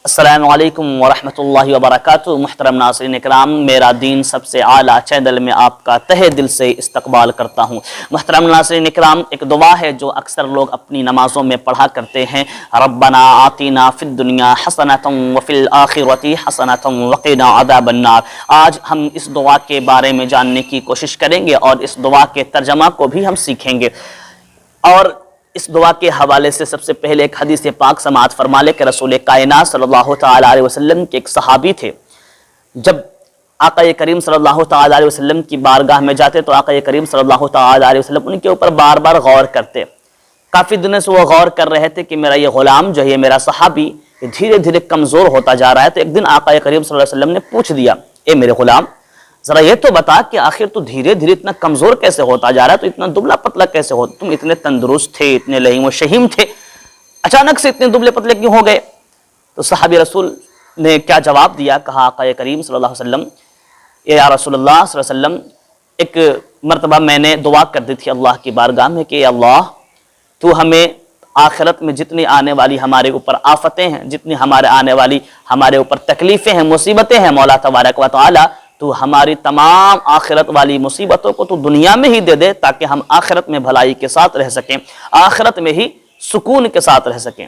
السلام علیکم ورحمۃ اللہ وبرکاتہ۔ محترم ناظرین اکرام، میرا دین سب سے اعلیٰ چینل میں آپ کا تہہ دل سے استقبال کرتا ہوں۔ محترم ناظرین اکرام، ایک دعا ہے جو اکثر لوگ اپنی نمازوں میں پڑھا کرتے ہیں، ربنا آتینا فی الدنیا حسنۃ وفی الآخرۃ حسنۃ وقنا عذاب النار۔ آج ہم اس دعا کے بارے میں جاننے کی کوشش کریں گے اور اس دعا کے ترجمہ کو بھی ہم سیکھیں گے۔ اور اس دعا کے حوالے سے سب سے پہلے ایک حدیث پاک سماعت فرما لے کہ رسول کائنات صلی اللہ تعالیٰ علیہ وسلم کے ایک صحابی تھے۔ جب آقا کریم صلی اللہ تعالیٰ علیہ وسلم کی بارگاہ میں جاتے تو آقا کریم صلی اللہ تعالیٰ علیہ وسلم ان کے اوپر بار بار غور کرتے۔ کافی دنوں سے وہ غور کر رہے تھے کہ میرا یہ غلام جو ہے، میرا صحابی، دھیرے دھیرے کمزور ہوتا جا رہا ہے۔ تو ایک دن آقا کریم صلی اللہ علیہ وسلم نے پوچھ دیا، اے میرے غلام، ذرا یہ تو بتا کہ آخر تو دھیرے دھیرے اتنا کمزور کیسے ہوتا جا رہا ہے، تو اتنا دبلا پتلا کیسے ہو؟ تم اتنے تندرست تھے، اتنے لہیم و شہیم تھے، اچانک سے اتنے دبلے پتلے کیوں ہو گئے؟ تو صحابی رسول نے کیا جواب دیا؟ کہا آقا کریم صلی اللہ علیہ وسلم، یا رسول اللہ صلی اللہ علیہ وسلم، ایک مرتبہ میں نے دعا کر دی تھی اللہ کی بارگاہ میں کہ اللہ تو ہمیں آخرت میں جتنی آنے والی ہمارے اوپر آفتیں ہیں، جتنی ہمارے اوپر تکلیفیں ہیں، مصیبتیں ہیں، مولا تبارک و تعالی تو ہماری تمام آخرت والی مصیبتوں کو تو دنیا میں ہی دے دے تاکہ ہم آخرت میں بھلائی کے ساتھ رہ سکیں، آخرت میں ہی سکون کے ساتھ رہ سکیں۔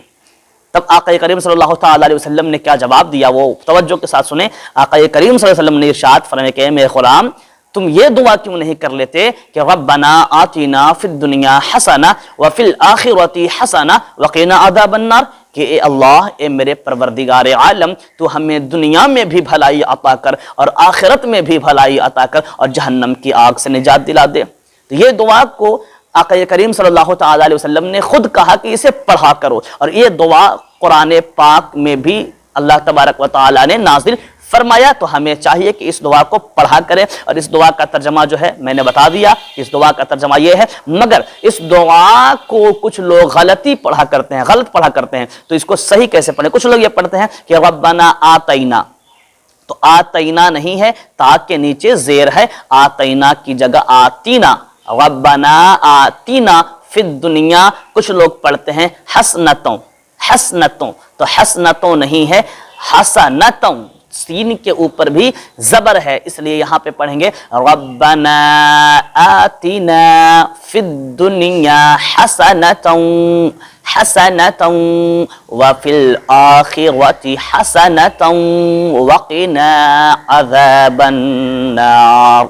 تب آقا کریم صلی اللہ تعالیٰ علیہ وسلم نے کیا جواب دیا، وہ توجہ کے ساتھ سنیں۔ آقا کریم صلی اللہ علیہ وسلم نے ارشاد فرمایا کہ میرے غلام، تم یہ دعا کیوں نہیں کر لیتے کہ ربنا آتینا فی الدنیا حسنہ وفی الآخرۃ حسنہ وقنا عذاب النار، کہ اے اللہ، اے میرے پروردگار عالم، تو ہمیں دنیا میں بھی بھلائی عطا کر اور آخرت میں بھی بھلائی عطا کر اور جہنم کی آگ سے نجات دلا دے۔ تو یہ دعا کو آقا کریم صلی اللہ تعالیٰ علیہ وسلم نے خود کہا کہ اسے پڑھا کرو، اور یہ دعا قرآن پاک میں بھی اللہ تبارک و تعالیٰ نے نازل فرمایا۔ تو ہمیں چاہیے کہ اس دعا کو پڑھا کریں، اور اس دعا کا ترجمہ جو ہے میں نے بتا دیا، اس دعا کا ترجمہ یہ ہے، مگر اس دعا کو کچھ لوگ غلط پڑھا کرتے ہیں، تو اس کو صحیح کیسے پڑھیں؟ کچھ لوگ یہ پڑھتے ہیں کہ ربنا آتینا، تو آتینا نہیں ہے، تا کے نیچے زیر ہے، آتینا کی جگہ آتینا، ربنا آتینا فی الدنیا۔ کچھ لوگ پڑھتے ہیں حسنتوں، تو حسنتوں نہیں ہے، حسنتوں، سین کے اوپر بھی زبر ہے، اس لیے یہاں پہ پڑھیں گے ربنا آتنا فی الدنیا حسنۃ وفی الآخرۃ حسنۃ وقنا عذاب النار۔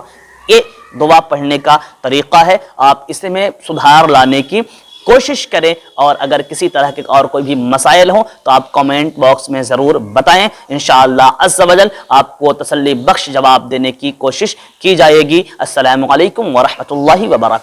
یہ دعا پڑھنے کا طریقہ ہے، آپ اس میں سدھار لانے کی کوشش کریں، اور اگر کسی طرح کے اور کوئی بھی مسائل ہوں تو آپ کامنٹ باکس میں ضرور بتائیں، انشاءاللہ عز و جل آپ کو تسلی بخش جواب دینے کی کوشش کی جائے گی۔ السلام علیکم ورحمۃ اللہ وبرکاتہ۔